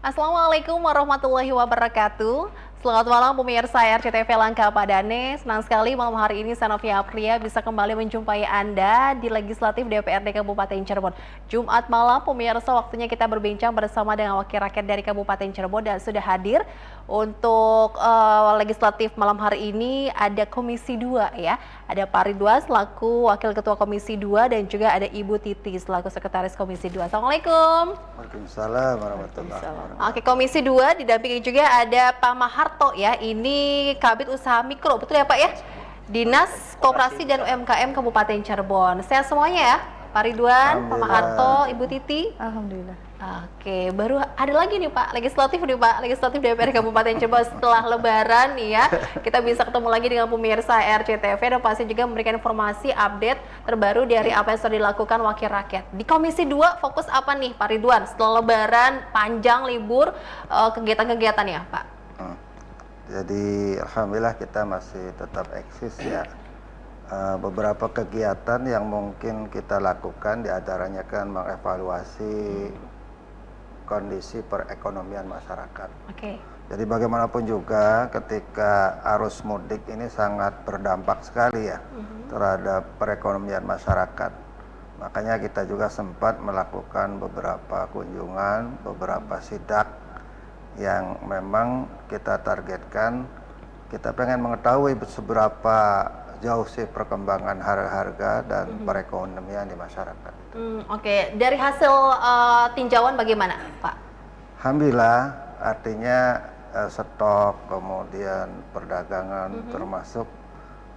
Assalamualaikum warahmatullahi wabarakatuh. Selamat malam pemirsa RCTV Langka Padane. Senang sekali malam hari ini Sanovia Aprilia bisa kembali menjumpai Anda di Legislatif DPRD Kabupaten Cirebon. Jumat malam pemirsa, waktunya kita berbincang bersama dengan wakil rakyat dari Kabupaten Cirebon dan sudah hadir untuk Legislatif malam hari ini ada Komisi 2 ya. Ada Pak Ridwan selaku Wakil Ketua Komisi 2 dan juga ada Ibu Titi selaku Sekretaris Komisi 2. Assalamualaikum. Waalaikumsalam warahmatullahi wabarakatuh. Oke, Komisi 2 didampingi juga ada Pak Maharto ya. Ini Kabid Usaha Mikro, betul ya Pak ya? Dinas Koperasi dan UMKM Kabupaten Cirebon. Sehat semuanya ya? Pak Ridwan, Pak Maharto, Ibu Titi. Alhamdulillah. Oke, baru ada lagi nih Pak, Legislatif nih Pak, Legislatif DPR Kabupaten Cirebon setelah Lebaran nih ya. Kita bisa ketemu lagi dengan pemirsa RCTV dan pasti juga memberikan informasi update terbaru dari apa yang sudah dilakukan wakil rakyat. Di Komisi 2 fokus apa nih Pak Ridwan? Setelah Lebaran, panjang libur, kegiatan-kegiatan ya Pak? Jadi alhamdulillah kita masih tetap eksis ya. Beberapa kegiatan yang mungkin kita lakukan diantaranya kan mengevaluasi kondisi perekonomian masyarakat. Oke. Jadi bagaimanapun juga ketika arus mudik ini sangat berdampak sekali ya terhadap perekonomian masyarakat. Makanya kita juga sempat melakukan beberapa kunjungan, beberapa sidak yang memang kita targetkan. Kita pengen mengetahui seberapa jauh sih perkembangan harga dan perekonomian di masyarakat. Oke, dari hasil tinjauan bagaimana Pak? Alhamdulillah, artinya stok, kemudian perdagangan termasuk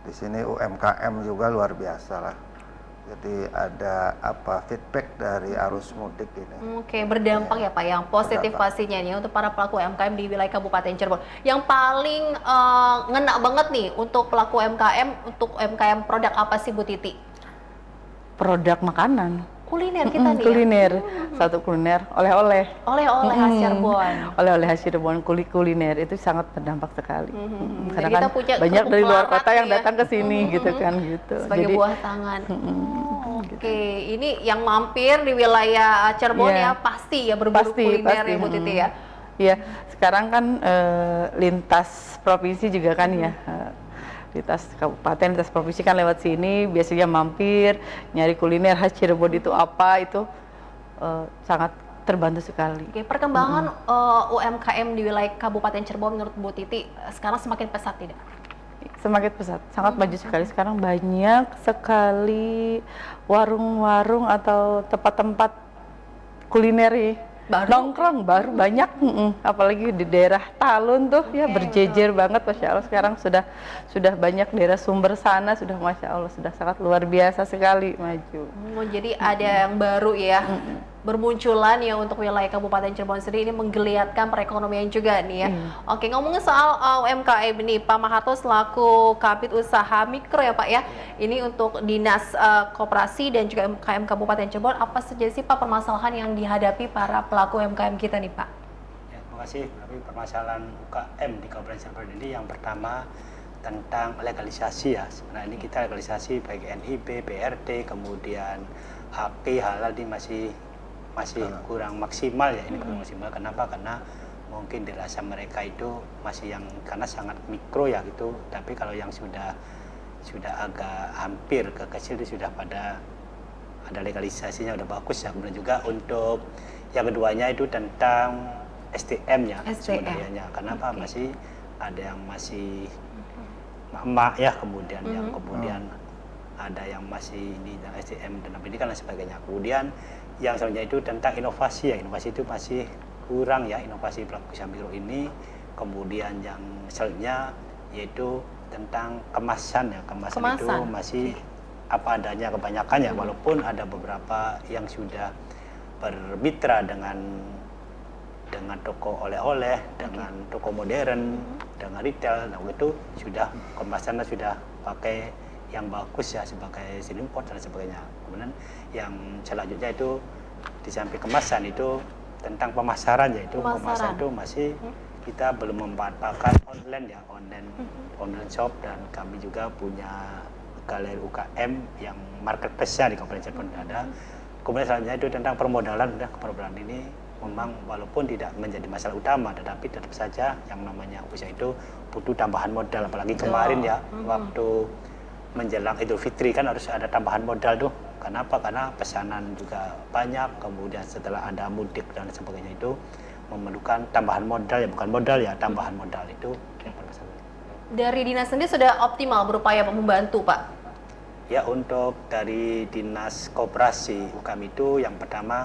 di sini UMKM juga luar biasa lah. Jadi ada feedback dari arus mudik ini. Oke, berdampak ya Pak, yang positif pastinya nih untuk para pelaku UMKM di wilayah Kabupaten Cirebon. Yang paling ngena banget nih untuk pelaku UMKM, untuk UMKM produk apa sih Bu Titi? Produk makanan. Kuliner kita nih kuliner. ya? Satu kuliner, oleh-oleh. Oleh-oleh khas Cirebon. Oleh-oleh khas Cirebon, kuliner itu sangat berdampak sekali. Karena Jadi kita kan punya banyak dari luar kebukaran kota yang ya. datang ke sini gitu kan gitu. Sebagai Jadi buah tangan. Oke, ini yang mampir di wilayah Cirebon ya pasti ya berburu kuliner ya Bu Titi ya. Iya, sekarang kan lintas provinsi juga kan ya. Lintas kabupaten, lintas provinsi kan lewat sini, biasanya mampir, nyari kuliner khas Cirebon itu apa, itu sangat terbantu sekali. Oke, perkembangan UMKM di wilayah Kabupaten Cirebon menurut Bu Titi sekarang semakin pesat tidak? Semakin pesat, sangat maju sekali. Sekarang banyak sekali warung-warung atau tempat-tempat kuliner ya. Nongkrong baru banyak, apalagi di daerah Talun tuh ya berjejer banget, Masya Allah. Sekarang sudah banyak daerah Sumber sana, sudah Masya Allah, sudah sangat luar biasa sekali maju. Jadi ada yang baru ya, bermunculan ya untuk wilayah Kabupaten Cirebon sendiri, ini menggeliatkan perekonomian juga nih ya. Oke, ngomongin soal UMKM ini, Pak Maharto selaku Kabid Usaha Mikro ya Pak ya, ini untuk Dinas Koperasi dan juga UMKM Kabupaten Cirebon, apa saja sih Pak permasalahan yang dihadapi para pelaku UMKM kita nih Pak? Ya, terima kasih. Tapi permasalahan UKM di Kabupaten Cirebon ini yang pertama tentang legalisasi ya. Sebenarnya ini kita legalisasi baik NIB, BRT, kemudian HQ, halal ini masih kurang maksimal ya. Ini kurang maksimal. Kenapa? Karena mungkin dirasa mereka itu masih yang karena sangat mikro ya gitu. Tapi kalau yang sudah agak hampir ke kecil itu sudah pada ada legalisasinya, udah bagus ya. Kemudian juga untuk yang keduanya itu tentang SDM ya sebenarnya. Kenapa masih ada yang masih emak ya, kemudian yang kemudian ada yang masih di SDM dan pendidikan dan sebagainya. Kemudian yang selanjutnya itu tentang inovasi ya, inovasi itu masih kurang ya, inovasi pelaku usaha mikro ini. Kemudian yang selanjutnya yaitu tentang kemasan ya, kemasan itu masih apa adanya kebanyakan ya, walaupun ada beberapa yang sudah bermitra dengan toko oleh-oleh, dengan toko modern, dengan retail, nah itu sudah kemasannya sudah pakai yang bagus ya sebagai import dan sebagainya. Kemudian yang selanjutnya itu di samping kemasan itu tentang pemasaran, yaitu pemasaran itu masih kita belum memanfaatkan online ya, online shop, dan kami juga punya galeri UKM yang marketplace-nya di Kabupaten Cirebon ada. Kemudian selanjutnya itu tentang permodalan, permodalan ini memang walaupun tidak menjadi masalah utama, tetapi tetap saja yang namanya usaha itu butuh tambahan modal. Apalagi kemarin ya, waktu menjelang Idul Fitri kan harus ada tambahan modal tuh. Kenapa? Karena pesanan juga banyak, kemudian setelah ada mudik dan sebagainya itu memerlukan tambahan modal, ya bukan modal ya, tambahan modal itu. Dari dinas sendiri sudah optimal berupaya membantu, Pak? Ya, untuk dari Dinas Koperasi UKM itu yang pertama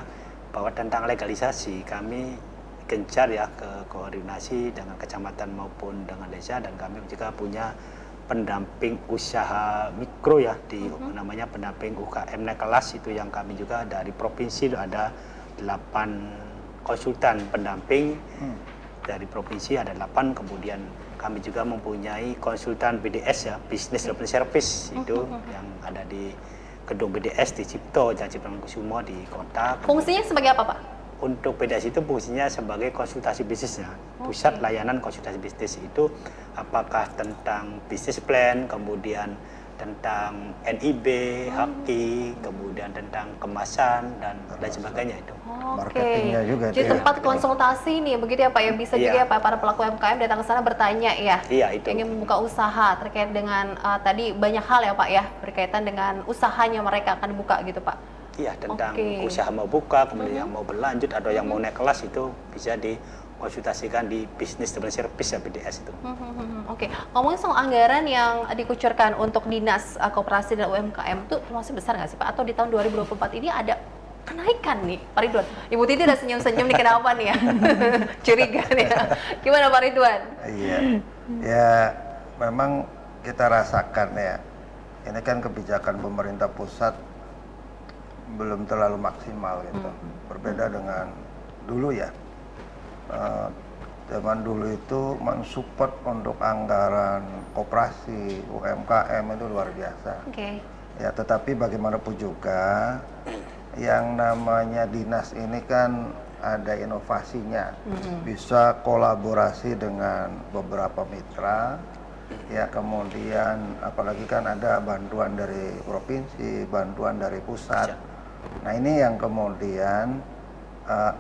bahwa tentang legalisasi kami gencar ya ke koordinasi dengan kecamatan maupun dengan desa, dan kami juga punya pendamping usaha mikro ya di namanya pendamping UKM naik kelas itu, yang kami juga dari provinsi ada 8 konsultan pendamping dari provinsi ada 8, kemudian kami juga mempunyai konsultan BDS ya, Business Development Service itu yang ada di gedung BDS di Cipto dan Ciptomangunkusumo di kota. Fungsinya sebagai apa, Pak? Untuk BDS itu fungsinya sebagai konsultasi bisnisnya, pusat layanan konsultasi bisnis itu apakah tentang bisnis plan, kemudian tentang NIB, HAKI, kemudian tentang kemasan dan lain sebagainya itu. Marketingnya juga itu Jadi ya. tempat konsultasi nih, begitu ya Pak ya, bisa juga ya Pak para pelaku UMKM datang ke sana bertanya ya, Iya, itu. ingin membuka usaha terkait dengan tadi banyak hal ya Pak ya, berkaitan dengan usahanya mereka akan buka gitu Pak. Iya, tentang usaha mau buka, kemudian yang mau berlanjut atau yang mau naik kelas itu bisa dikonsultasikan di Business Development Service ya, BDS itu. Oke, ngomongin soal anggaran yang dikucurkan untuk Dinas Koperasi dan UMKM itu masih besar nggak sih Pak? Atau di tahun 2024 ini ada kenaikan nih, Pak Ridwan? Ibu Titi udah senyum-senyum nih, kenapa nih ya? Curiga nih ya. Gimana Pak Ridwan? Iya, ya memang kita rasakan ya, ini kan kebijakan pemerintah pusat belum terlalu maksimal gitu. Berbeda dengan dulu ya. Zaman dulu itu mensupport untuk anggaran koperasi, UMKM itu luar biasa. Oke. Ya, tetapi bagaimanapun juga yang namanya dinas ini kan ada inovasinya, bisa kolaborasi dengan beberapa mitra, ya kemudian apalagi kan ada bantuan dari provinsi, bantuan dari pusat. Nah ini yang kemudian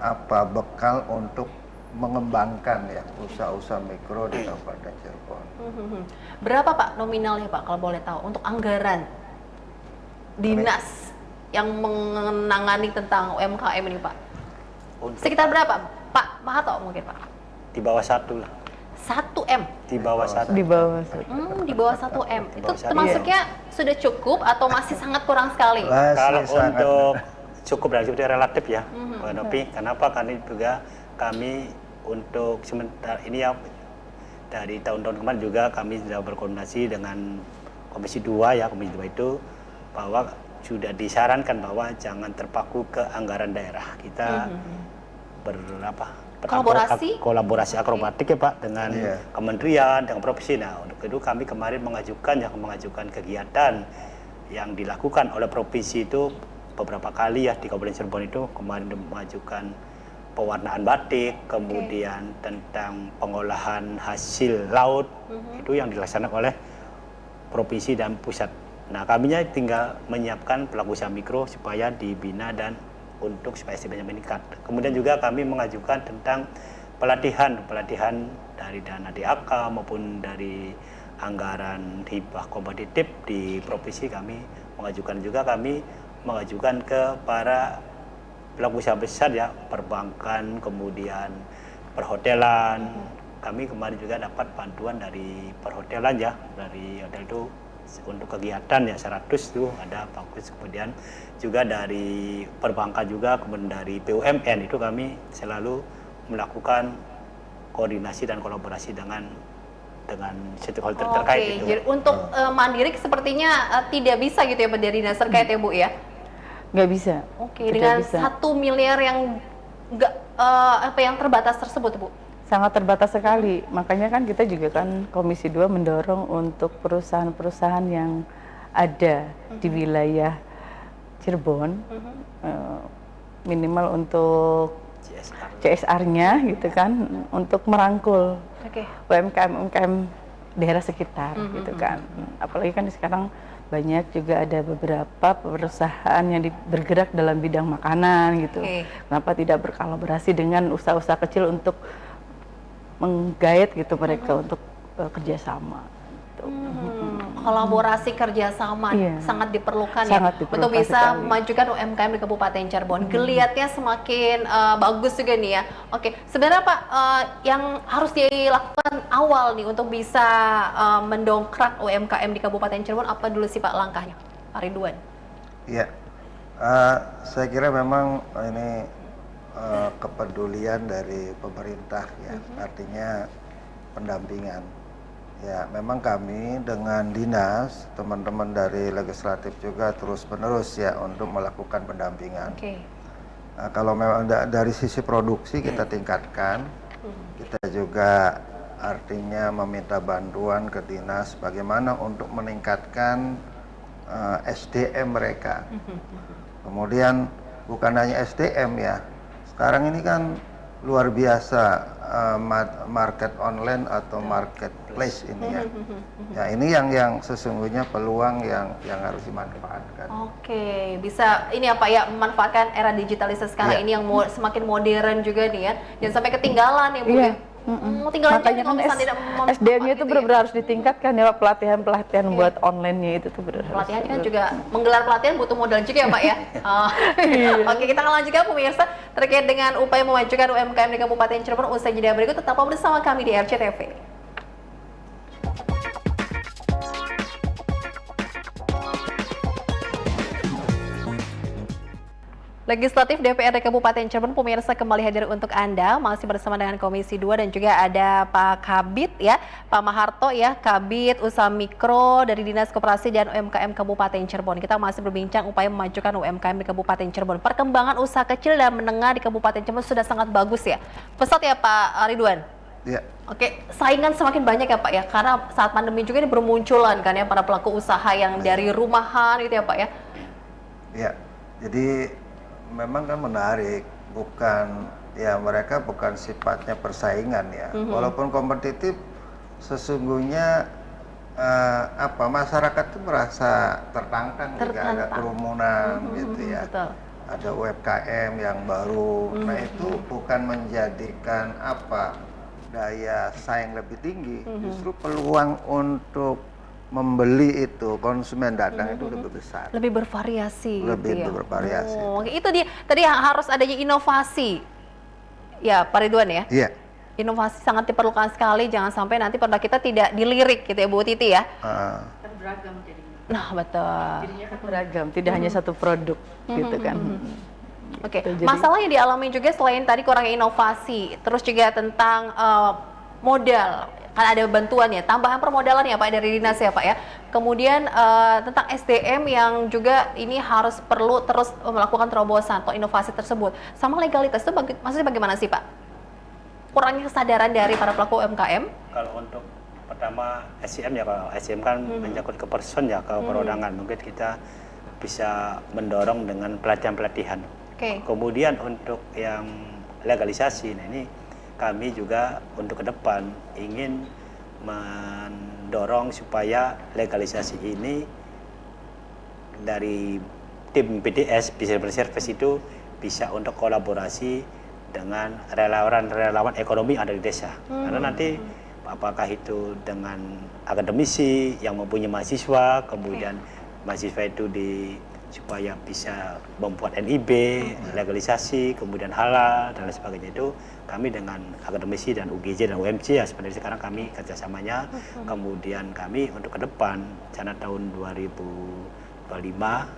apa bekal untuk mengembangkan ya usaha-usaha mikro di Kabupaten Cirebon. Berapa Pak nominalnya Pak kalau boleh tahu untuk anggaran dinas yang menangani tentang UMKM ini Pak? Sekitar berapa Pak Mahato mungkin Pak? Di bawah 1 lah. 1 M? Di bawah 1. Di bawah. Di bawah 1 M. Di Itu bawah 1 termasuknya sudah cukup atau masih sangat kurang sekali? Kalau sangat untuk cukup dan cukup relatif ya, Pak Nopi. Kenapa? Karena juga kami untuk sementara ini ya dari tahun-tahun kemarin juga kami sudah berkoordinasi dengan Komisi 2 ya, Komisi 2 itu bahwa sudah disarankan bahwa jangan terpaku ke anggaran daerah. Kita kolaborasi akrobatik ya Pak dengan kementerian, dengan provinsi. Nah, untuk itu kami kemarin mengajukan kegiatan yang dilakukan oleh provinsi itu beberapa kali ya di Kabupaten Cirebon itu. Kemarin mengajukan pewarnaan batik, kemudian tentang pengolahan hasil laut, itu yang dilaksanakan oleh provinsi dan pusat. Nah, kaminya tinggal menyiapkan pelaku usaha mikro supaya dibina dan untuk supaya SDM-nya meningkat. Kemudian juga kami mengajukan tentang pelatihan dari dana DAK maupun dari anggaran hibah kompetitif di provinsi. Kami mengajukan ke para pelaku usaha besar ya, perbankan, kemudian perhotelan. Kami kemarin juga dapat bantuan dari perhotelan ya, dari hotel itu untuk kegiatan ya 100 tuh ada bagus. Kemudian juga dari perbankan juga, kemudian dari BUMN itu kami selalu melakukan koordinasi dan kolaborasi dengan stakeholder terkait itu. Jadi untuk mandiri sepertinya tidak bisa gitu ya dari dinas terkait ya Bu ya? Nggak bisa. Dengan 1 miliar yang yang terbatas tersebut Bu? Sangat terbatas sekali. Makanya kan kita juga kan Komisi 2 mendorong untuk perusahaan-perusahaan yang ada di wilayah Cirebon, minimal untuk CSR-nya gitu kan, untuk merangkul UMKM daerah sekitar gitu kan. Apalagi kan sekarang banyak juga ada beberapa perusahaan yang bergerak dalam bidang makanan gitu. Kenapa tidak berkolaborasi dengan usaha-usaha kecil untuk menggait gitu mereka untuk kerjasama. Gitu. Kolaborasi kerjasama sangat diperlukan sangat ya untuk bisa memajukan UMKM di Kabupaten Cirebon. Geliatnya semakin bagus juga nih ya. Oke, sebenarnya Pak, yang harus dilakukan awal nih untuk bisa mendongkrak UMKM di Kabupaten Cirebon apa dulu sih Pak langkahnya, Pak Ridwan? Iya, saya kira memang ini kepedulian dari pemerintah ya, artinya pendampingan. Ya, memang kami dengan dinas, teman-teman dari legislatif juga terus-menerus ya untuk melakukan pendampingan. Nah, kalau memang dari sisi produksi kita tingkatkan, kita juga artinya meminta bantuan ke dinas bagaimana untuk meningkatkan SDM mereka. Kemudian bukan hanya SDM ya, sekarang ini kan luar biasa market online atau marketplace ini ya. Ya ini yang sesungguhnya peluang yang harus dimanfaatkan. Oke, bisa ini apa ya memanfaatkan era digitalisasi sekarang ini yang semakin modern juga nih ya. Jangan sampai ketinggalan ya Bu. Makanya kan SDM-nya itu benar-benar harus ditingkatkan ya, pelatihan-pelatihan buat online-nya itu tuh benar. Pelatihan kan juga menggelar pelatihan butuh modal juga ya Pak ya. Oke, kita akan lanjutkan pemirsa terkait dengan upaya memajukan UMKM di Kabupaten Cirebon. Usai jeda berikut tetap bersama kami di RCTV. Legislatif DPRD Kabupaten Cirebon pemirsa kembali hadir untuk Anda, masih bersama dengan Komisi 2 dan juga ada Pak Kabid ya, Pak Maharto ya, Kabid Usaha Mikro dari Dinas Koperasi dan UMKM Kabupaten Cirebon. Kita masih berbincang upaya memajukan UMKM di Kabupaten Cirebon. Perkembangan usaha kecil dan menengah di Kabupaten Cirebon sudah sangat bagus ya. Pesat ya Pak Ridwan? Iya. Oke, saingan semakin banyak ya Pak ya, karena saat pandemi juga ini bermunculan kan ya para pelaku usaha yang dari rumahan gitu ya Pak ya? Iya, jadi memang kan menarik, bukan ya mereka bukan sifatnya persaingan ya, walaupun kompetitif sesungguhnya masyarakat itu merasa tertantang jika ada kerumunan gitu ya. Betul. Ada UMKM yang baru, nah itu bukan menjadikan daya saing lebih tinggi, justru peluang untuk membeli itu konsumen datang itu lebih besar, lebih bervariasi, lebih bervariasi. Itu dia tadi harus adanya inovasi ya Pak Ridwan ya. Iya, inovasi sangat diperlukan sekali, jangan sampai nanti produk kita tidak dilirik gitu ya Bu Titi ya. Beragam jadinya. Nah betul, jadinya kan beragam, tidak hanya satu produk gitu kan. Oke, masalah yang dialami juga selain tadi kurangnya inovasi, terus juga tentang modal. Kan ada bantuan ya, tambahan permodalan ya Pak dari dinas ya Pak ya. Kemudian tentang SDM yang juga ini harus perlu terus melakukan terobosan atau inovasi tersebut. Sama legalitas itu maksudnya bagaimana sih Pak? Kurangnya kesadaran dari para pelaku UMKM? Kalau untuk pertama SDM ya, kalau SDM kan menyangkut ke person ya, ke perorangan. Mungkin kita bisa mendorong dengan pelatihan-pelatihan. Kemudian untuk yang legalisasi, nah ini kami juga untuk ke depan ingin mendorong supaya legalisasi ini dari tim BDS, Business Service itu bisa untuk kolaborasi dengan relawan-relawan ekonomi yang ada di desa. Karena nanti apakah itu dengan akademisi yang mempunyai mahasiswa, kemudian mahasiswa itu supaya bisa membuat NIB, legalisasi, kemudian halal dan lain sebagainya, itu kami dengan akademisi dan UGJ dan UMC ya sebenarnya sekarang kami kerjasamanya. Kemudian kami untuk ke depan rencana tahun 2025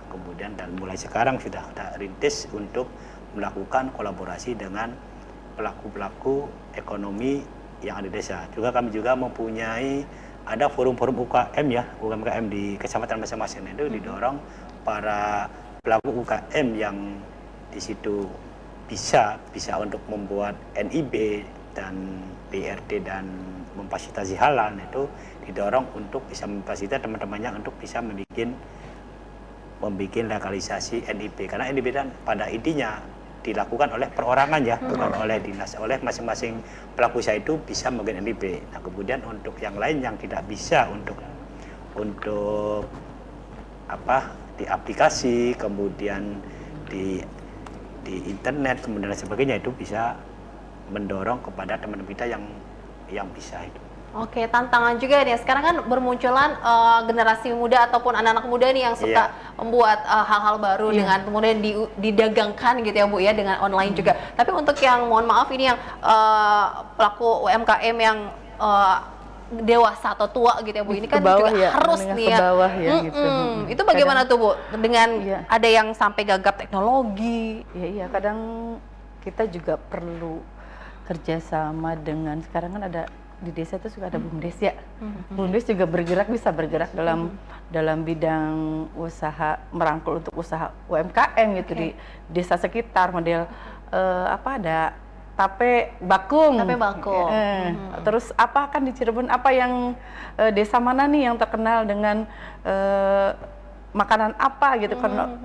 kemudian dan mulai sekarang sudah ada rintis untuk melakukan kolaborasi dengan pelaku-pelaku ekonomi yang ada di desa. Juga kami juga mempunyai ada forum-forum UKM ya, UMKM di kecamatan masing-masing itu didorong para pelaku UKM yang di situ bisa untuk membuat NIB dan PRD dan memfasilitasi halal, itu didorong untuk bisa memfasilitasi teman-temannya untuk bisa membuat legalisasi NIB, karena NIB kan pada intinya dilakukan oleh perorangan ya, bukan oleh dinas, oleh masing-masing pelaku usaha itu bisa membuat NIB. Nah kemudian untuk yang lain yang tidak bisa untuk di aplikasi, kemudian di internet, kemudian dan sebagainya, itu bisa mendorong kepada teman-teman kita yang bisa itu. Oke, tantangan juga nih. Sekarang kan bermunculan generasi muda ataupun anak-anak muda nih yang suka membuat hal-hal baru dengan kemudian didagangkan gitu ya Bu ya, dengan online juga. Tapi untuk yang mohon maaf ini yang pelaku UMKM yang dewasa atau tua gitu ya Bu, ini kan juga harus nih ya. Bawah ya gitu. Itu bagaimana tuh Bu dengan ada yang sampai gagap teknologi? Iya, kadang kita juga perlu kerjasama dengan, sekarang kan ada di desa itu suka ada BUMDes ya. BUMDes juga bisa bergerak dalam bidang usaha, merangkul untuk usaha UMKM gitu di desa sekitar, model ada tape bakung. Terus apa kan di Cirebon, apa yang desa mana nih yang terkenal dengan makanan apa gitu kan,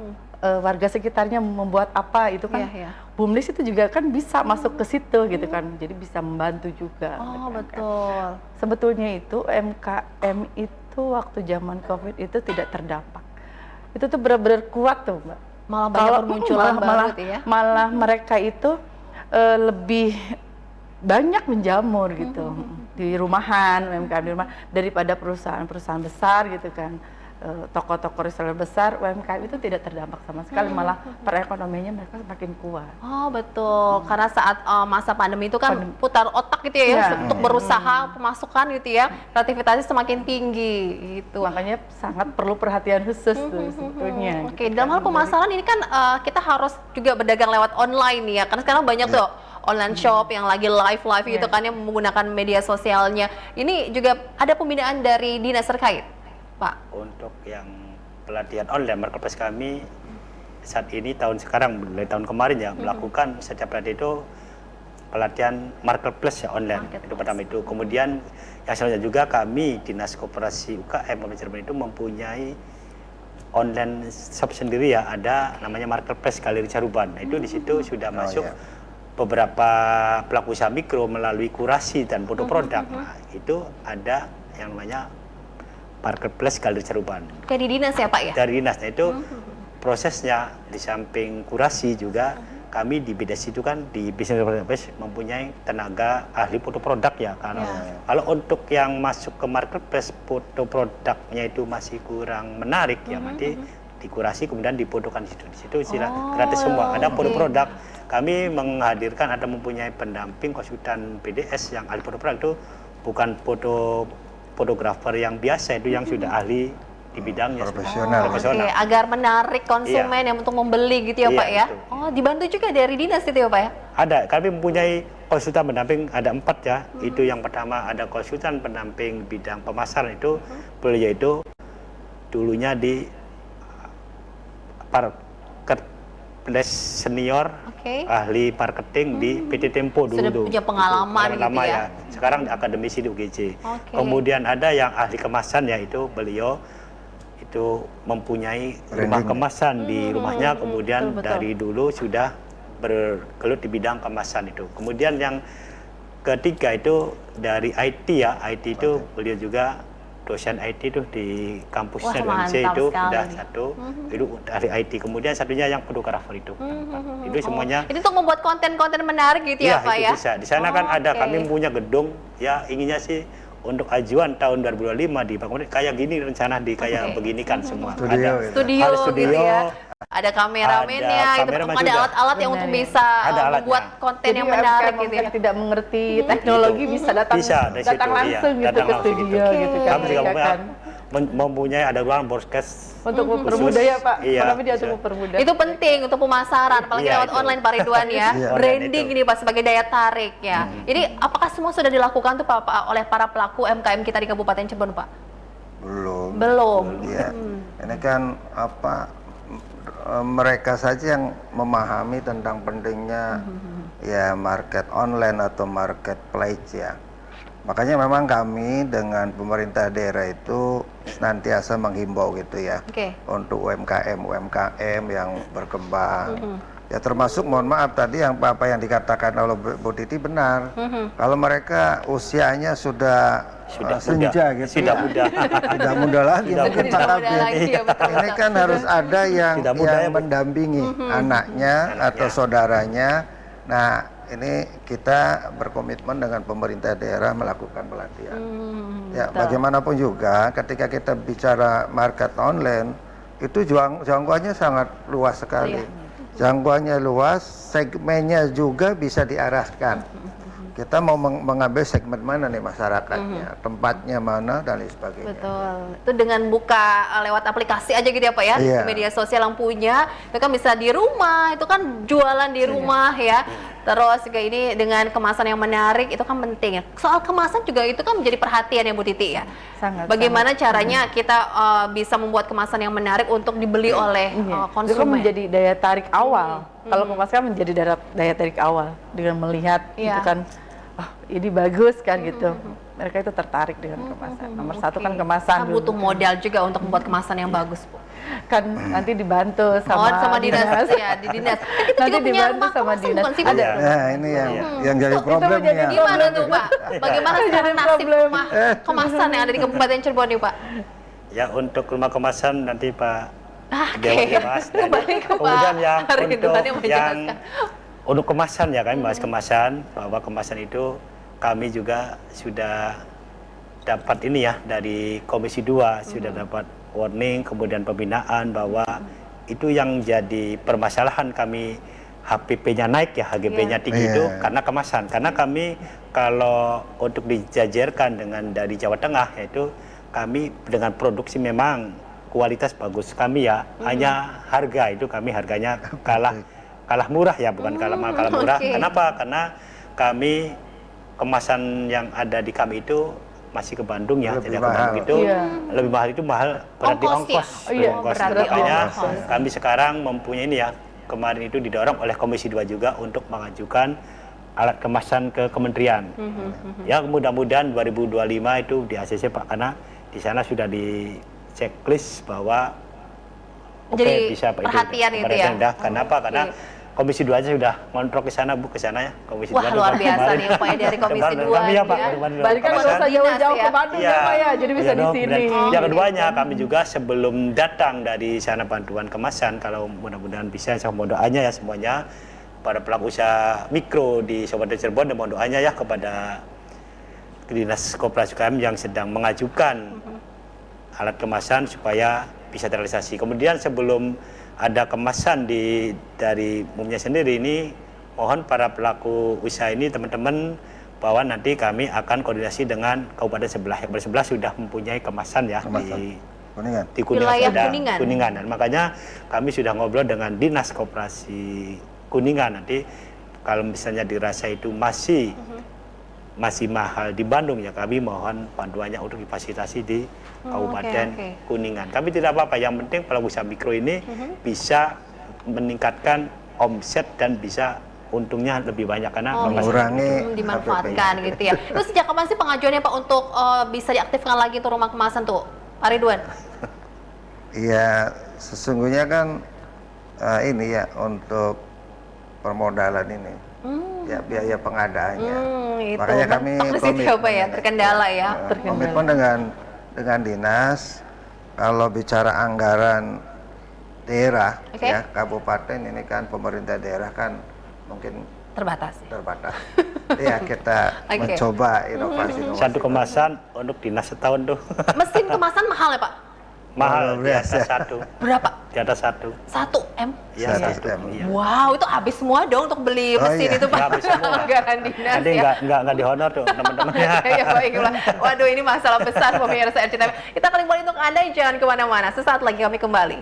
warga sekitarnya membuat apa itu kan. BUMDes itu juga kan bisa masuk ke situ gitu kan, jadi bisa membantu juga. Betul. Sebetulnya itu UMKM itu waktu zaman COVID itu tidak terdampak. Itu tuh benar-benar kuat tuh Mbak. Malah banyak bermunculan baru gitu ya. Malah mereka itu lebih banyak menjamur gitu di rumahan, UMKM di rumah, daripada perusahaan-perusahaan besar gitu kan. Toko-toko reseller besar, UMKM itu tidak terdampak sama sekali, malah perekonomiannya mereka semakin kuat. Betul, karena saat masa pandemi itu kan putar otak gitu ya, untuk berusaha pemasukan gitu ya, kreativitasnya semakin tinggi gitu. Makanya sangat perlu perhatian khusus tuh sebetulnya. Oke, dalam hal pemasaran ini kan kita harus juga berdagang lewat online nih ya, karena sekarang banyak tuh online shop yang lagi live gitu kan, yang menggunakan media sosialnya. Ini juga ada pembinaan dari dinas terkait, Pak? Untuk yang pelatihan online marketplace kami saat ini mulai tahun kemarin ya, melakukan setiap pelatihan itu pelatihan marketplace ya online. Itu pertama itu. Kemudian yang selanjutnya juga kami Dinas Koperasi UKM Kabupaten Cirebon itu mempunyai online shop sendiri ya, ada namanya marketplace Galeri Caruban. Nah, itu di situ sudah masuk beberapa pelaku usaha mikro melalui kurasi dan foto produk. Nah, itu ada yang namanya marketplace Galeri Caruban. Kayak di dinas ya Pak ya? Dari dinasnya itu prosesnya, di samping kurasi juga kami di BDS itu kan di Business Marketplace mempunyai tenaga ahli foto produk ya. Karena kalau untuk yang masuk ke marketplace foto produknya itu masih kurang menarik ya, nanti dikurasi kemudian difotokan di situ. Di situ gratis semua. Ada foto produk. Kami menghadirkan, mempunyai pendamping konsultan BDS yang ahli foto produk itu bukan fotografer yang biasa, itu yang sudah ahli di bidangnya, profesional. Agar menarik konsumen yang untuk membeli gitu ya Pak ya. Betul. Dibantu juga dari dinas itu ya Pak ya? Ada, kami mempunyai konsultan pendamping, ada 4 ya. Itu yang pertama ada konsultan pendamping bidang pemasaran, itu beliau itu dulunya di marketplace senior, ahli marketing di PT Tempo dulu. Sudah punya pengalaman gitu ya. Sekarang akademisi di UGC. Kemudian ada yang ahli kemasan, yaitu beliau itu mempunyai rumah kemasan di rumahnya, kemudian dari dulu sudah bergelut di bidang kemasan itu. Kemudian yang ketiga itu dari IT ya, IT itu beliau juga dosen IT itu di kampus Indonesia itu sudah satu, itu dari IT. Kemudian satunya yang fotografer itu. Itu semuanya. Itu untuk membuat konten-konten menarik gitu ya Pak ya? Bisa. Di sana kan ada, kami punya gedung ya, inginnya sih untuk ajuan tahun 2025 di bangunan kayak gini, rencana di kayak begini kan semua. Studio gitu ya. Ada kameramennya, ada alat-alat yang untuk bisa membuat konten yang menarik gitu ya. Yang tidak mengerti teknologi bisa datang langsung gitu ke studio gitu kan. Kami juga mempunyai ada ruang broadcast untuk mempermudah ya Pak. Kami dia untuk mempermudah. Itu penting untuk pemasaran, apalagi lewat online Pak Ridwan ya. Branding ini Pak sebagai daya tarik ya. Jadi apakah semua sudah dilakukan tuh Pak oleh para pelaku UMKM kita di Kabupaten Cirebon Pak? Belum. Ya. Ini kan mereka saja yang memahami tentang pentingnya ya market online atau marketplace ya. Makanya memang kami dengan pemerintah daerah itu senantiasa menghimbau gitu ya, untuk UMKM yang berkembang, Ya termasuk mohon maaf tadi yang apa yang dikatakan oleh Bu Titi benar. Kalau mereka usianya sudah senja gitu, sudah muda. tidak muda lagi, Sudah mungkin muda. Pak Muda Kabit. lagi, ya, betul, Ini betul. kan harus ada yang Sudah muda ya, Bu. mendampingi anaknya atau saudaranya. Nah, ini kita berkomitmen dengan pemerintah daerah melakukan pelatihan. Ya, betul. bagaimanapun juga ketika kita bicara market online itu jangkauannya sangat luas sekali. Jangkauannya luas, segmennya juga bisa diarahkan. Kita mau mengambil segmen mana nih masyarakatnya, tempatnya mana dan lain sebagainya. Betul. Itu dengan buka lewat aplikasi aja gitu ya Pak ya, Iya. di media sosial yang punya, itu kan bisa di rumah, itu kan jualan di rumah ya. Terus juga ini dengan kemasan yang menarik, itu kan penting ya. Soal kemasan juga itu kan menjadi perhatian ya Bu Titi ya. Sangat. Bagaimana caranya kita bisa membuat kemasan yang menarik untuk dibeli oleh Itu kan konsumen. menjadi daya tarik awal. Kalau kemasan menjadi daya tarik awal dengan melihat Iya. itu kan, ini bagus kan gitu. Mereka itu tertarik dengan kemasan. Nomor satu kan kemasan. Kan dulu. butuh modal juga untuk membuat kemasan yang bagus Bu. Kan nanti dibantu sama dinas ya, di dinas. Kan kita Nanti juga punya dibantu rumah sama kemasan dinas. bukan sih Bu? Ada. Nah, ini yang jadi Itu problem nih menjadi ya. Gimana tuh Pak? Bagaimana sekarang nasib problem. rumah kemasan yang ada di Kabupaten Cirebon nih Pak? Ya untuk rumah kemasan nanti Pak Oke. Dewan dibahas. Kembali ke Kemudian Pak yang Ridwan yang untuk yang menjelaskan. untuk kemasan ya kami bahas kemasan, bahwa kemasan itu kami juga sudah dapat ini ya dari Komisi 2 sudah dapat warning, kemudian pembinaan bahwa itu yang jadi permasalahan kami, HPP-nya naik ya, HGB-nya tinggi itu Iya. karena kemasan. Karena kami kalau untuk dijajarkan dengan dari Jawa Tengah, yaitu kami dengan produksi memang kualitas bagus kami ya, hanya harga itu kami harganya kalah murah ya, bukan kalah mahal, kalah murah. Oke. Kenapa? Karena kami kemasan yang ada di kami itu masih ke Bandung ya, Lebih jadi ke mahal. Bandung itu Iya. lebih mahal, itu mahal berarti Ongkos ya? ongkos. Iya, Ongkos. berarti Makanya ongkos. kami sekarang mempunyai ini ya, kemarin itu didorong oleh Komisi 2 juga untuk mengajukan alat kemasan ke kementerian. Ya mudah-mudahan 2025 itu di ACC Pak, karena di sana sudah di checklist bahwa Jadi bisa Pak perhatian itu ya? Dah. Kenapa? Karena Oke. Komisi 2 aja sudah ngontrol ke sana Bu, ke sana ya. Komisi Wah 2 luar itu biasa kemarin. nih Pak ya, dari Komisi Kemarin 2 kami ya Pak, ya. kemarin Balik kan kemasan. nggak usah jauh-jauh Dinas ke ya? Bandung ya Pak ya, jadi bisa di dong. sini. Dan Oh, yang gitu. keduanya kami juga sebelum datang dari sana bantuan kemasan, kalau mudah-mudahan bisa, saya mohon doanya ya semuanya para pelaku usaha mikro di Kabupaten Cirebon, dan mohon doanya ya kepada Dinas Koperasi UKM yang sedang mengajukan alat kemasan supaya bisa terrealisasi. Kemudian sebelum ada kemasan dari umumnya sendiri ini, mohon para pelaku usaha ini teman-teman bahwa nanti kami akan koordinasi dengan kabupaten sebelah. Yang sebelah sudah mempunyai kemasan ya Kemasan. Kuningan. di Kuningan. Wilayah sudah, Kuningan. Dan makanya kami sudah ngobrol dengan Dinas Koperasi Kuningan, nanti kalau misalnya dirasa itu masih mahal di Bandung ya, kami mohon bantuannya untuk difasilitasi di Kabupaten oke. Kuningan. Kami tidak apa-apa, yang penting pelaku usaha mikro ini bisa meningkatkan omset dan bisa untungnya lebih banyak karena mengurangi dimanfaatkan gitu ya. Itu sejak kapan sih pengajuannya Pak untuk bisa diaktifkan lagi tuh rumah kemasan tuh Pak Ridwan? Iya, sesungguhnya kan ini ya untuk permodalan ini, ya biaya pengadaannya. Itu Makanya kami mentok di situ ya Pak ya, terkendala ya. komitmen dengan dinas. Kalau bicara anggaran daerah, Oke. ya kabupaten ini kan pemerintah daerah kan mungkin Terbatas. terbatas. Ya kita Oke. mencoba inovasi-inovasi. satu kemasan untuk dinas setahun tuh Mesin kemasan mahal ya Pak? mahal, di Luar biasa. atas satu, Berapa? di atas satu. 1 M? Ya, 1 satu. M. Iya. Wow, itu habis semua dong untuk beli Oh, mesin iya. itu Pak. Nggak habis semua. Anggaran dinas Nanti ya. nggak dihonor tuh teman-temannya. Ya baiklah. Waduh, ini masalah besar pemirsa RCTI. Kita klik kembali untuk Anda, jangan kemana-mana. Sesaat lagi kami kembali.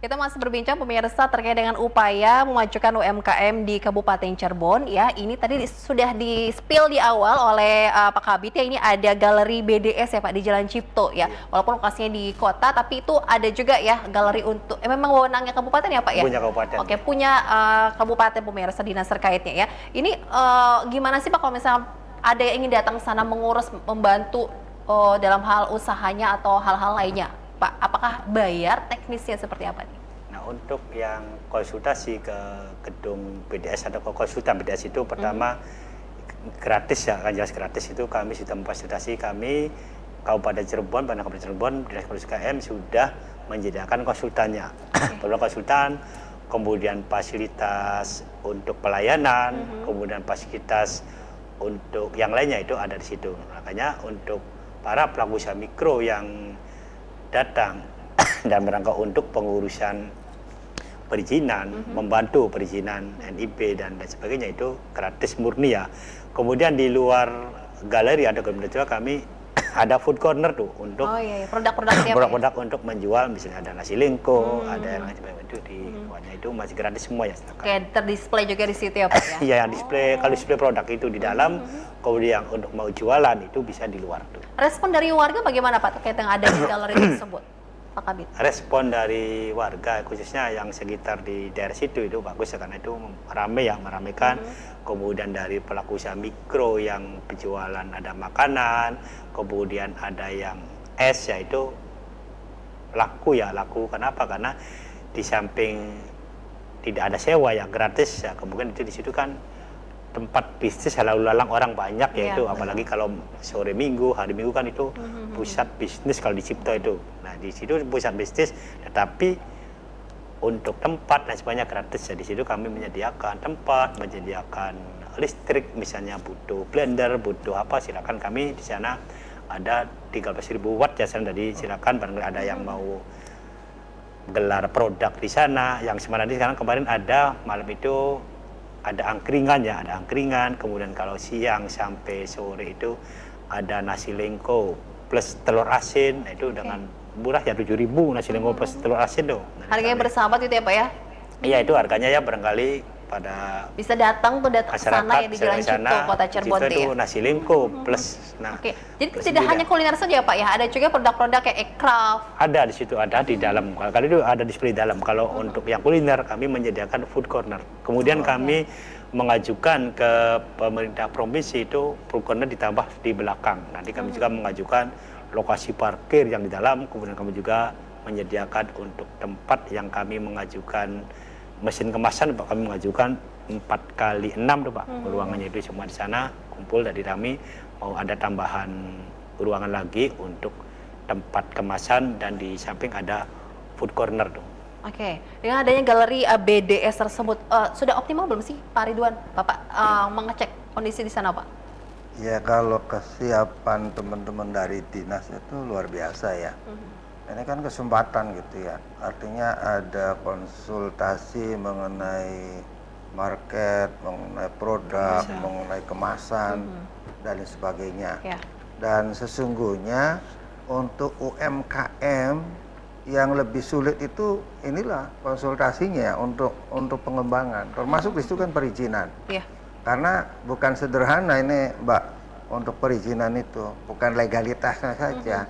Kita masih berbincang pemirsa terkait dengan upaya memajukan UMKM di Kabupaten Cirebon ya. Ini tadi sudah di-spill di awal oleh Pak Kabit ya, ini ada galeri BDS ya Pak di Jalan Cipto ya. Walaupun lokasinya di kota tapi itu ada juga ya galeri untuk memang wewenangnya kabupaten ya Pak ya? Punya kabupaten. Oke, punya kabupaten pemirsa dinas terkaitnya ya. Ini gimana sih Pak kalau misalnya ada yang ingin datang ke sana mengurus, membantu dalam hal usahanya atau hal-hal lainnya, Pak? Apakah bayar, teknisnya seperti apa nih? Nah, untuk yang konsultasi ke gedung BDS atau ke konsultan BDS itu pertama gratis ya, kan jelas gratis. Itu kami sudah memfasilitasi, kami Kabupaten Cirebon, Badan Kabupaten Cirebon, Dinas Komunikasi KM sudah menyediakan konsultannya. Perlu konsultan, kemudian fasilitas untuk pelayanan, kemudian fasilitas untuk yang lainnya itu ada di situ. Makanya untuk para pelaku usaha mikro yang datang dan merangkak untuk pengurusan perizinan, membantu perizinan NIB dan lain sebagainya itu gratis murni ya. Kemudian di luar galeri ada juga kami ada food corner tuh untuk produk-produknya produk-produk untuk menjual, misalnya ada nasi lengko, ada yang lain sebagainya itu di luarnya itu masih gratis semua ya. Kayak terdisplay juga di situ ya Pak ya? Iya, yang display, kalau display produk itu di dalam, kemudian untuk mau jualan itu bisa di luar tuh. Respon dari warga bagaimana Pak terkait yang ada di galeri tersebut, Pak Kabid? Respon dari warga khususnya yang sekitar di daerah situ itu bagus ya, karena itu ramai ya, meramaikan. Kemudian dari pelaku usaha mikro yang penjualan ada makanan, kemudian ada yang es ya, itu laku ya, laku. Kenapa? Karena di samping tidak ada sewa ya, gratis ya, kemudian itu di situ kan tempat bisnis lalu lalang orang banyak ya, itu apalagi kalau sore minggu, hari minggu kan itu pusat bisnis kalau di Cipto itu. Nah, di situ pusat bisnis, tetapi untuk tempat dan sebagainya gratis ya. Di situ kami menyediakan tempat, menyediakan listrik, misalnya butuh blender, butuh apa, silakan kami di sana ada 13.000 watt ya, jadi silakan barangkali ada yang mau gelar produk di sana. Yang sebenarnya sekarang kemarin ada malam itu ada angkringan ya, ada angkringan. Kemudian kalau siang sampai sore itu ada nasi lengko plus telur asin. Nah, itu dengan murah ya, 7.000 nasi lengko plus telur asin tuh. Nah, harganya bersahabat itu ya Pak ya? Iya, itu harganya ya barangkali pada bisa datang tuh ke sana ya, di Jalan Cipto, Kota Cirebon itu ya? nasi lengko plus. Nah, jadi tidak hanya kuliner saja ya Pak ya, ada juga produk-produk kayak aircraft. Ada di situ, ada di dalam. Kali itu ada display dalam. Kalau untuk yang kuliner kami menyediakan food corner. Kemudian kami mengajukan ke pemerintah provinsi itu food corner ditambah di belakang. Nanti kami juga mengajukan lokasi parkir yang di dalam. Kemudian kami juga menyediakan untuk tempat yang kami mengajukan mesin kemasan, Pak, kami mengajukan 4x6 tuh Pak, ruangannya itu semua di sana kumpul. Dari kami mau ada tambahan ruangan lagi untuk tempat kemasan dan di samping ada food corner tuh. Oke, dengan adanya galeri BDS tersebut sudah optimal belum sih Pak Ridwan, Bapak mengecek kondisi di sana Pak? Ya, kalau kesiapan teman-teman dari dinas itu luar biasa ya. Ini kan kesempatan gitu ya, artinya ada konsultasi mengenai market, mengenai produk, mengenai kemasan, dan lain sebagainya. Dan sesungguhnya untuk UMKM yang lebih sulit itu inilah konsultasinya untuk pengembangan, termasuk di situ kan perizinan. Karena bukan sederhana ini Mbak, untuk perizinan itu, bukan legalitasnya saja.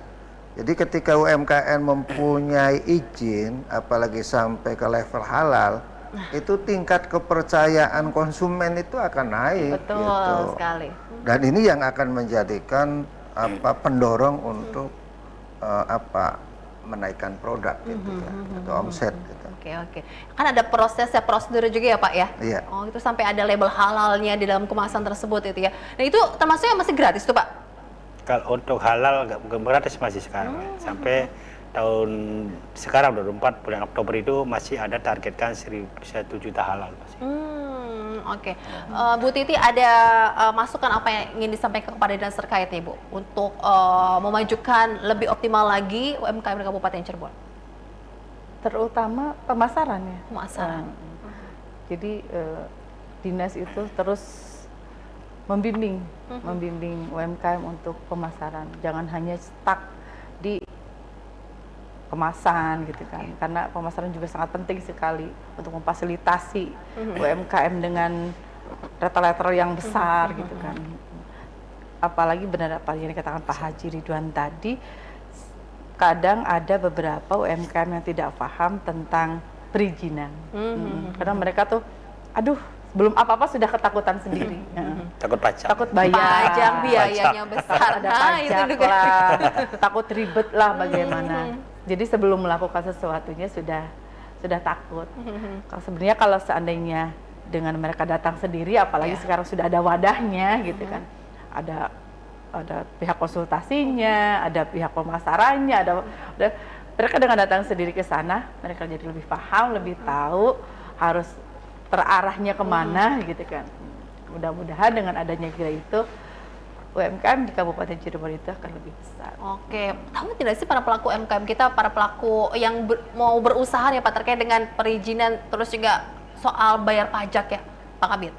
Jadi ketika UMKM mempunyai izin, apalagi sampai ke level halal, itu tingkat kepercayaan konsumen itu akan naik. Betul sekali. Dan ini yang akan menjadikan pendorong untuk menaikkan produk gitu ya, atau omset gitu. Oke. Kan ada prosedur juga ya Pak ya? Iya. Oh, itu sampai ada label halalnya di dalam kemasan tersebut itu ya. Nah, itu termasuk yang masih gratis tuh Pak? Kalau untuk halal gratis masih sekarang sampai tahun sekarang 2024 bulan Oktober itu masih ada targetkan 1 juta halal masih. Oke. Bu Titi ada masukan apa yang ingin disampaikan kepada dinas terkait nih Bu untuk memajukan lebih optimal lagi UMKM di Kabupaten Cirebon? Terutama pemasaran ya. Pemasaran. Jadi dinas itu terus membimbing UMKM untuk pemasaran, jangan hanya stuck di kemasan gitu kan, karena pemasaran juga sangat penting sekali untuk memfasilitasi UMKM dengan letter-letter yang besar gitu kan. Apalagi benar apa yang dikatakan Pak Haji Ridwan tadi, kadang ada beberapa UMKM yang tidak paham tentang perizinan, karena mereka tuh, aduh Belum apa-apa sudah ketakutan sendiri. Takut pajak. Takut bayar. Pajak biayanya besar. Ada Nah, itu pajak juga. lah, takut ribet lah bagaimana. Jadi sebelum melakukan sesuatunya sudah takut. Kalau sebenarnya kalau seandainya dengan mereka datang sendiri, apalagi sekarang sudah ada wadahnya gitu kan, ada pihak konsultasinya, ada pihak pemasarannya, ada mereka dengan datang sendiri ke sana, mereka jadi lebih paham, lebih tahu harus terarahnya kemana gitu kan. Mudah-mudahan dengan adanya GRA itu UMKM di Kabupaten Cirebon itu akan lebih besar. Oke, tahu tidak sih para pelaku UMKM kita, para pelaku yang mau berusaha ya Pak terkait dengan perizinan, terus juga soal bayar pajak ya Pak Kabid?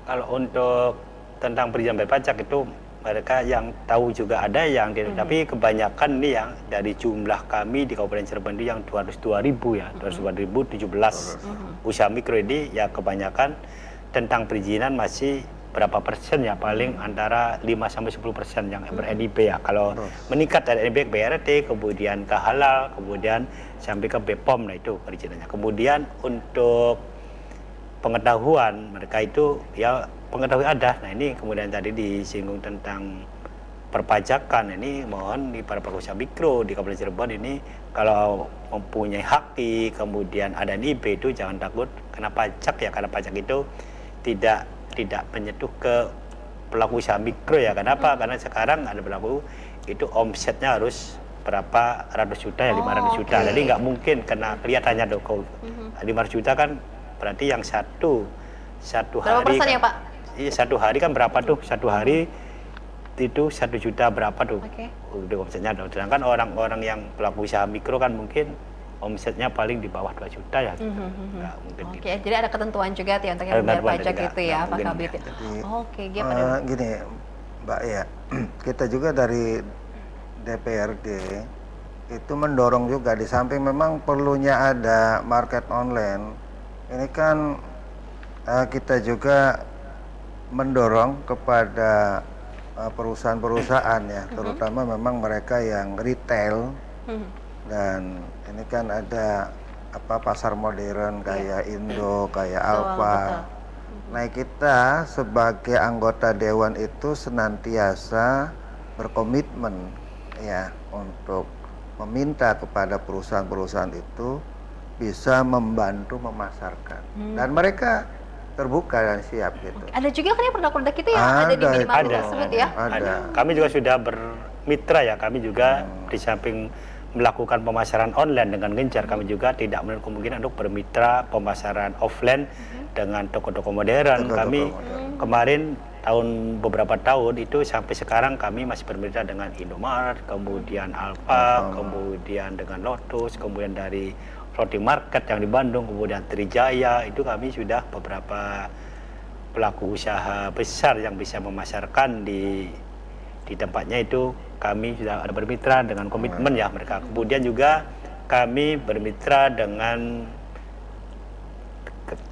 Kalau untuk tentang perizinan bayar pajak itu mereka yang tahu juga ada yang tapi kebanyakan nih yang dari jumlah kami di Kabupaten Cirebon itu yang 202.000 ya, 202.017 usaha mikro ini ya kebanyakan tentang perizinan masih berapa persen ya, paling antara 5-10% yang ber-NIB ya. Kalau meningkat dari NIB ke BRT, kemudian ke halal, kemudian sampai ke BPOM, nah itu perizinannya. Kemudian untuk pengetahuan mereka itu ya pengetahuan ada. Nah ini kemudian tadi disinggung tentang perpajakan, ini mohon di para pelaku usaha mikro di Kabupaten Cirebon ini kalau mempunyai HAKI, kemudian ada NIB itu jangan takut kena pajak ya, karena pajak itu tidak menyentuh ke pelaku usaha mikro ya. Kenapa? Karena sekarang ada pelaku itu omsetnya harus berapa ratus juta ya, 500 juta. Jadi nggak mungkin kena kelihatannya dong. 500 juta kan berarti yang satu Berapa hari persen kan, ya Pak? Iya, satu hari kan berapa tuh? Satu hari itu 1 juta berapa tuh? Udah omsetnya. Sedangkan orang-orang yang pelaku usaha mikro kan mungkin omsetnya paling di bawah 2 juta ya. Nggak mungkin gitu. Jadi ada ketentuan juga ya untuk yang bayar pajak itu ya Pak Kabid. Oke, gimana? Gini Mbak ya, kita juga dari DPRD itu mendorong juga, di samping memang perlunya ada market online, ini kan kita juga mendorong kepada perusahaan-perusahaan ya, terutama memang mereka yang retail. Dan ini kan ada pasar modern kayak Indo, kayak Alfa. Nah kita sebagai anggota dewan itu senantiasa berkomitmen ya untuk meminta kepada perusahaan-perusahaan itu bisa membantu memasarkan, dan mereka terbuka dan siap gitu. Ada juga kan ya produk-produk itu yang ada di minimarket tersebut ya? Ada. Kami juga sudah bermitra ya, kami juga di samping melakukan pemasaran online dengan gencar, kami juga tidak menutup kemungkinan untuk bermitra pemasaran offline dengan toko-toko modern. Kami kemarin beberapa tahun itu sampai sekarang kami masih bermitra dengan Indomaret, kemudian Alfa, kemudian dengan Lotus, kemudian dari Floating Market yang di Bandung, kemudian Trijaya. Itu kami sudah beberapa pelaku usaha besar yang bisa memasarkan di tempatnya itu. Kami sudah ada bermitra dengan komitmen ya mereka. Kemudian juga kami bermitra dengan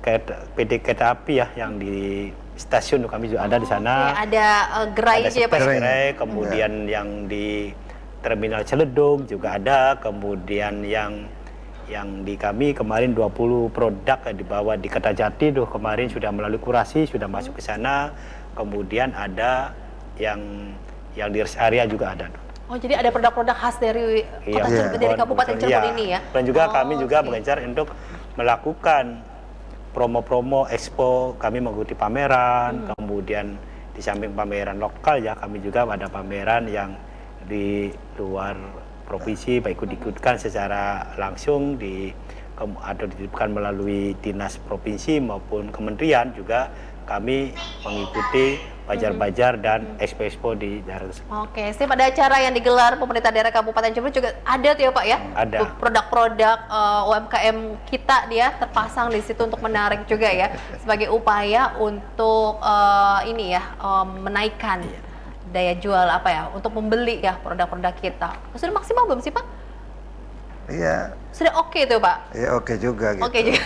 PT Kereta Api ya, yang di stasiun kami juga ada di sana. Ada gerai ya Pak? Gerai, kemudian yang di Terminal Ciledug juga ada, kemudian yang di kami kemarin 20 produk dibawa di Kertajati tuh kemarin sudah melalui kurasi, sudah masuk ke sana. Kemudian ada yang di rest area juga ada. Oh, jadi ada produk-produk khas dari kota Cirebon, dari Kabupaten Cirebon ini ya? Dan juga kami juga mengejar untuk melakukan promo-promo expo, kami mengikuti pameran, kemudian di samping pameran lokal ya, kami juga ada pameran yang di luar provinsi, baik ikut-ikutkan secara langsung atau dititipkan melalui dinas provinsi maupun kementerian, juga kami mengikuti bajar-bajar dan expo-expo di daerah tersebut. Oke, sih pada acara yang digelar pemerintah daerah Kabupaten Cirebon juga ada tuh ya Pak ya? Ada. Produk-produk UMKM kita dia terpasang di situ untuk menarik juga ya, sebagai upaya untuk menaikkan daya jual untuk membeli ya produk-produk kita. Sudah maksimal belum sih Pak? Iya. Sudah oke tuh Pak? Iya, oke juga gitu. Oke juga.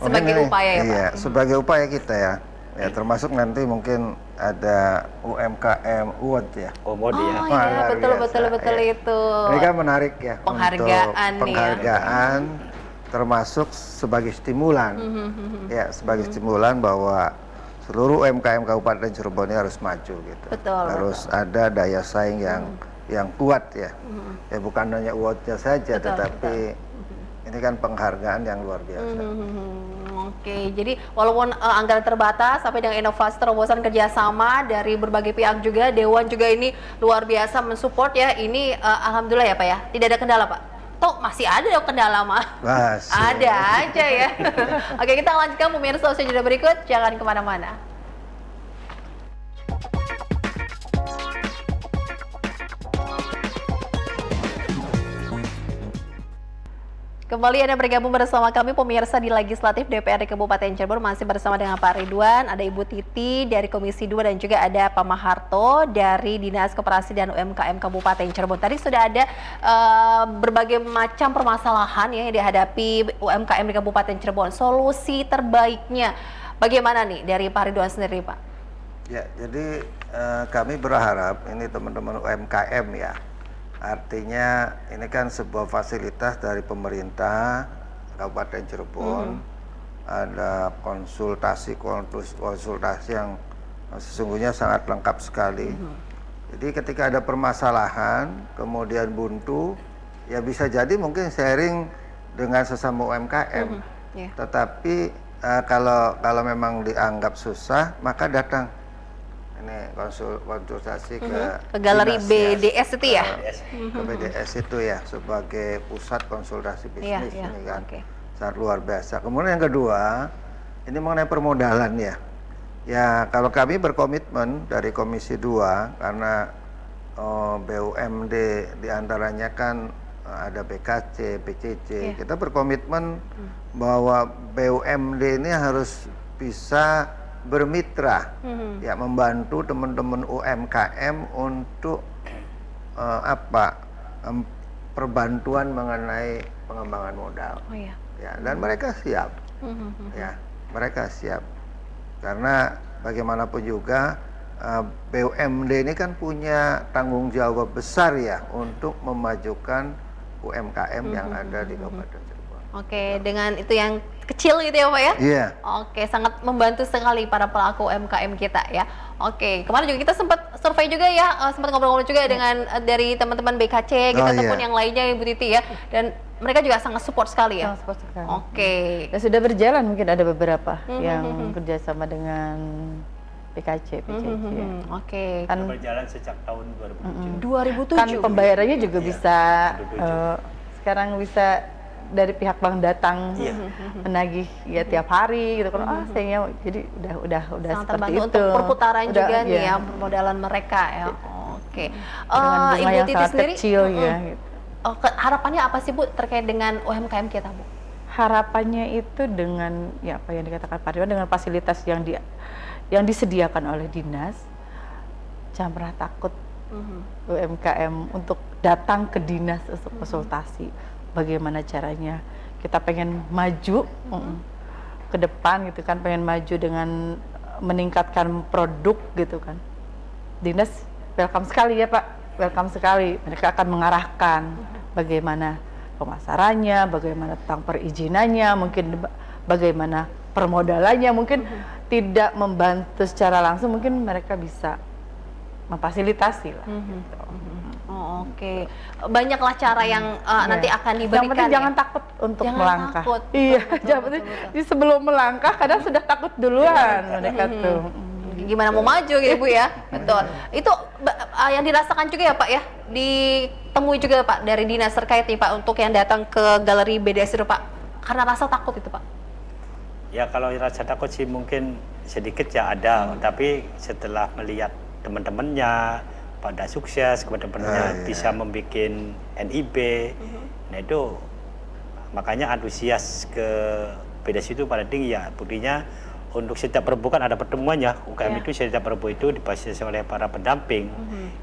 Sebagai upaya ya Pak? Iya, sebagai upaya kita ya. Ya, termasuk nanti mungkin ada UMKM Award ya. Award ya. Oh iya, betul biasa, itu. Ini kan menarik ya. Penghargaan untuk penghargaan termasuk sebagai stimulan, ya sebagai stimulan bahwa seluruh UMKM Kabupaten Cirebon ini harus maju gitu, Betul, harus ada daya saing yang kuat ya, ya bukan hanya awardnya saja, Betul, tetapi ini kan penghargaan yang luar biasa. Oke, jadi walaupun anggaran terbatas, tapi dengan inovasi terobosan kerjasama dari berbagai pihak juga, Dewan juga ini luar biasa mensupport ya. Ini alhamdulillah ya Pak ya, tidak ada kendala Pak. Toh masih ada dong kendala mah. Masih. Ada aja ya. Oke, kita lanjutkan pemirsa usaha jeda berikut, jangan kemana-mana. Kembali Anda bergabung bersama kami pemirsa di Legislatif DPRD Kabupaten Cirebon, masih bersama dengan Pak Ridwan, ada Ibu Titi dari Komisi 2 dan juga ada Pak Maharto dari Dinas Koperasi dan UMKM Kabupaten Cirebon. Tadi sudah ada berbagai macam permasalahan yang dihadapi UMKM di Kabupaten Cirebon. Solusi terbaiknya bagaimana nih dari Pak Ridwan sendiri, Pak? Ya, jadi kami berharap ini teman-teman UMKM ya. Artinya ini kan sebuah fasilitas dari pemerintah Kabupaten Cirebon, ada konsultasi yang sesungguhnya sangat lengkap sekali. Jadi ketika ada permasalahan, kemudian buntu, ya bisa jadi mungkin sharing dengan sesama UMKM. Tetapi kalau memang dianggap susah, maka datang ini konsultasi ke Galeri dinas, BDS itu ya? Ke BDS itu ya, sebagai pusat konsultasi bisnis ini kan sangat luar biasa. Kemudian yang kedua, ini mengenai permodalan ya. Ya kalau kami berkomitmen dari Komisi 2 karena BUMD diantaranya kan ada BKC, BCC, kita berkomitmen bahwa BUMD ini harus bisa bermitra, ya membantu teman-teman UMKM untuk perbantuan mengenai pengembangan modal. Ya, dan mereka siap, ya mereka siap karena bagaimanapun juga BUMD ini kan punya tanggung jawab besar ya untuk memajukan UMKM yang ada di Kabupaten Cirebon. Oke, dengan itu yang kecil gitu ya Pak ya? Iya. Oke, sangat membantu sekali para pelaku UMKM kita ya. Oke, kemarin juga kita sempat survei juga ya, sempat ngobrol-ngobrol juga dengan dari teman-teman BKC gitu, ataupun yang lainnya Ibu Titi ya, dan mereka juga sangat support sekali ya. Support sekali. Oke. Ya, sudah berjalan mungkin ada beberapa yang kerjasama dengan PKC, PCC. Oke. Kan berjalan sejak tahun 2007. 2007. kan pembayarannya juga bisa sekarang bisa dari pihak bank datang menagih ya tiap hari gitu kan. Sayangnya jadi udah sangat seperti terbantu itu. untuk perputaran Udah, juga nih iya. ya permodalan mereka ya. Oke. Dengan bunga Ibu yang Titi sangat sendiri kecil ya gitu. harapannya apa sih Bu terkait dengan UMKM kita Bu? Harapannya itu dengan ya apa yang dikatakan Pak Ridwan, dengan fasilitas yang disediakan oleh dinas, jangan pernah takut UMKM untuk datang ke dinas untuk konsultasi. Bagaimana caranya kita pengen maju ke depan gitu kan, pengen maju dengan meningkatkan produk gitu kan. Dinas welcome sekali ya Pak, welcome sekali. Mereka akan mengarahkan bagaimana pemasarannya, bagaimana tentang perizinannya, mungkin bagaimana permodalannya, mungkin tidak membantu secara langsung, mungkin mereka bisa memfasilitasi lah. Gitu. Oke, banyaklah cara yang nanti akan diberikan. Yang penting ya? jangan takut untuk Jangan melangkah. takut. Iya, Betul, jangan penting. Jadi sebelum melangkah kadang sudah takut duluan mereka tuh. Gimana mau maju gitu Bu ya? Betul. Itu yang dirasakan juga ya Pak ya? Ditemui juga Pak dari dinas terkait nih Pak untuk yang datang ke galeri BDS itu Pak. Karena rasa takut itu Pak. Ya kalau rasa takut sih mungkin sedikit ya ada, tapi setelah melihat teman-temannya pada sukses, teman-temannya bisa membuat NIB, nah itu makanya antusias ke BDS itu pada tinggi ya. Buktinya untuk setiap Rabu kan ada pertemuannya, UKM itu setiap Rabu itu difasilitasi oleh para pendamping,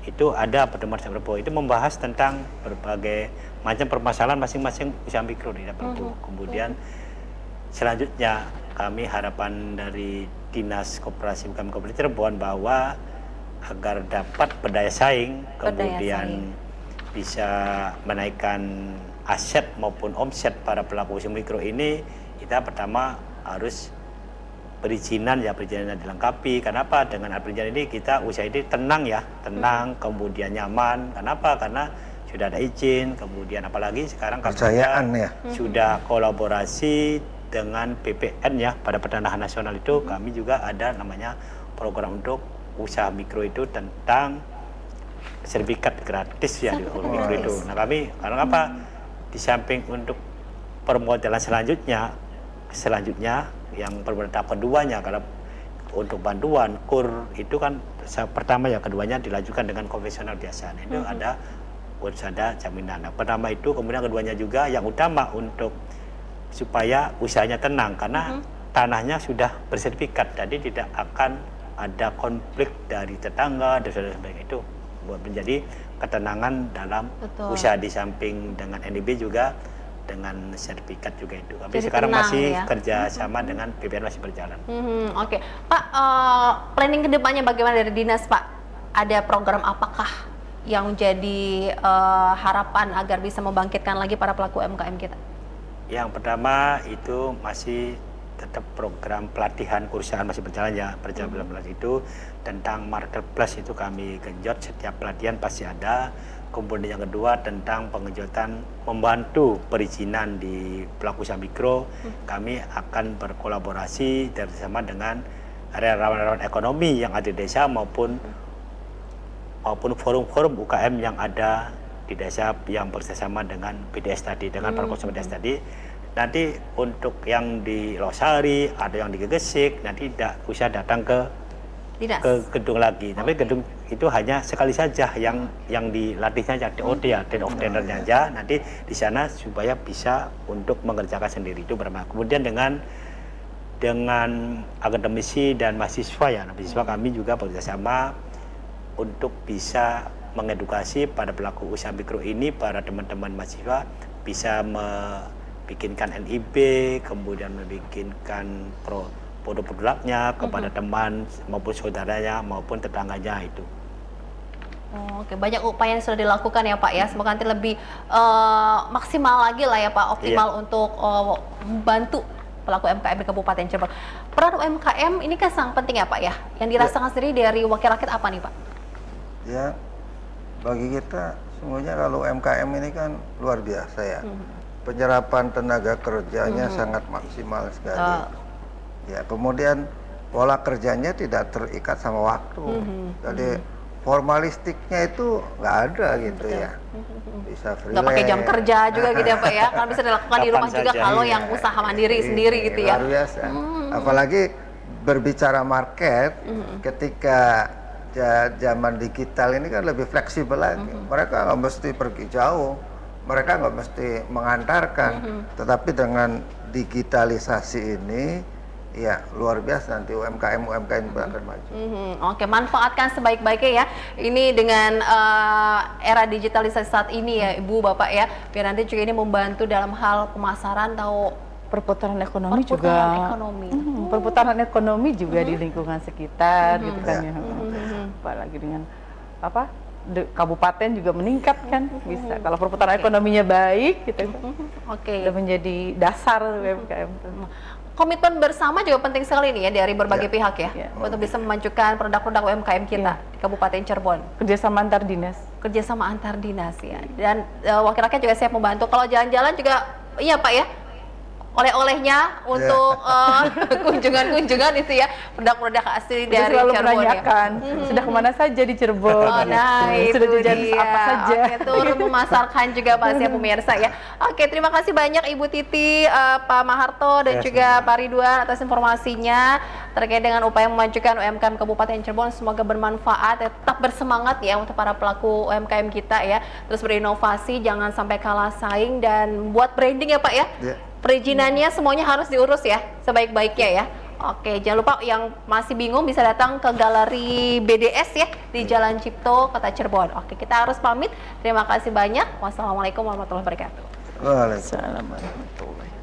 itu ada pertemuan setiap Rabu itu membahas tentang berbagai macam permasalahan masing-masing usaha mikro di Rabu. Kemudian selanjutnya kami harapan dari Dinas Koperasi UKM Kabupaten Cirebon bahwa agar dapat berdaya saing, kemudian bisa menaikkan aset maupun omset para pelaku usaha mikro ini, kita pertama harus perizinan ya, perizinannya dilengkapi. Kenapa? Dengan perizinan ini kita usaha ini tenang ya, tenang, kemudian nyaman. Kenapa? Karena sudah ada izin, kemudian apalagi sekarang Kepercayaan ya. sudah kolaborasi dengan BPN ya, pada Pertanahan Nasional itu kami juga ada namanya program untuk usaha mikro itu tentang sertifikat gratis ya di mikro itu. Nah kami karena apa? Di samping untuk permodalan selanjutnya yang tahap keduanya, karena untuk bantuan KUR itu kan pertama ya, keduanya dilanjutkan dengan konvensional biasa. Nah, itu harus ada jaminan. Nah, pertama itu, kemudian keduanya juga yang utama untuk supaya usahanya tenang karena tanahnya sudah bersertifikat, jadi tidak akan ada konflik dari tetangga dan sebagainya. Itu buat menjadi ketenangan dalam usaha, di samping dengan NIB juga dengan sertifikat juga itu. Tapi jadi sekarang tenang, masih ya? Kerja sama dengan BPN masih berjalan. Oke. Pak, planning kedepannya bagaimana dari dinas, Pak? Ada program apakah yang jadi harapan agar bisa membangkitkan lagi para pelaku UMKM kita? Yang pertama itu masih tetap program pelatihan perusahaan masih berjalan ya, berjalan itu tentang marketplace itu kami genjot, setiap pelatihan pasti ada. Kemudian yang kedua tentang pengenjotan membantu perizinan di pelaku usaha mikro, kami akan berkolaborasi bersama dengan relawan-relawan ekonomi yang ada di desa maupun forum-forum UKM yang ada di desa yang bersama dengan BDS tadi, dengan para konsumen BDS tadi. Nanti untuk yang di Losari, ada yang di Gegesik, nanti tidak usah datang ke gedung lagi. Tapi gedung itu hanya sekali saja yang dilatihnya aja, TOD ya, Trade of Tendernya aja. Nanti di sana supaya bisa untuk mengerjakan sendiri itu berapa. Kemudian dengan akademisi dan mahasiswa ya, mahasiswa kami juga bekerjasama untuk bisa mengedukasi pada pelaku usaha mikro ini, para teman-teman mahasiswa bisa bikinkan NIB, kemudian membikinkan produk-produknya kepada teman maupun saudaranya maupun tetangganya itu. Oke, banyak upaya yang sudah dilakukan ya Pak ya. Semoga nanti lebih maksimal lagi lah ya Pak, optimal untuk membantu pelaku UMKM di Kabupaten Cirebon. Peran UMKM ini kan sangat penting ya Pak ya. Yang dirasakan sendiri dari wakil rakyat apa nih Pak? Ya, bagi kita semuanya kalau UMKM ini kan luar biasa ya. Penyerapan tenaga kerjanya sangat maksimal sekali. Ya, kemudian pola kerjanya tidak terikat sama waktu. Jadi formalistiknya itu nggak ada gitu ya. Bisa freelance. Nggak pakai jam kerja juga gitu ya Pak ya. Kan bisa dilakukan di rumah juga kalau yang usaha mandiri sendiri gitu ya. Luar biasa. Apalagi berbicara market, ketika zaman digital ini kan lebih fleksibel lagi. Mereka nggak mesti pergi jauh. Mereka nggak mesti mengantarkan, tetapi dengan digitalisasi ini, ya luar biasa nanti UMKM akan maju. Oke, manfaatkan sebaik-baiknya ya. Ini dengan era digitalisasi saat ini ya, Ibu, Bapak ya, biar nanti juga ini membantu dalam hal pemasaran atau perputaran ekonomi juga. Perputaran ekonomi juga di lingkungan sekitar, gitu kan ya. Apalagi dengan apa? Kabupaten juga meningkat kan, bisa kalau perputaran ekonominya baik gitu. Udah menjadi dasar UMKM. Komitmen bersama juga penting sekali nih ya dari berbagai pihak ya, untuk bisa memajukan produk-produk UMKM kita di Kabupaten Cirebon. Kerjasama antar dinas. Kerjasama antar dinas ya. Dan wakil rakyat juga siap membantu. Kalau jalan-jalan juga iya Pak ya, oleh-olehnya untuk kunjungan-kunjungan itu ya, produk-produk asli dari selalu Cirebon menanyakan, sudah kemana saja di Cirebon? Sudah jajan apa saja? Oke, turun memasarkan juga pasti ya pemirsa ya. Oke, terima kasih banyak Ibu Titi, Pak Maharto dan juga Pak Ridwan atas informasinya terkait dengan upaya memajukan UMKM Kabupaten Cirebon. Semoga bermanfaat, tetap bersemangat ya untuk para pelaku UMKM kita ya. Terus berinovasi, jangan sampai kalah saing dan buat branding ya Pak ya. Perizinannya semuanya harus diurus ya, sebaik-baiknya ya. Oke, jangan lupa yang masih bingung bisa datang ke Galeri BDS ya di Jalan Cipto, Kota Cirebon. Oke, kita harus pamit. Terima kasih banyak. Wassalamualaikum warahmatullahi wabarakatuh. Waalaikumsalam warahmatullahi wabarakatuh.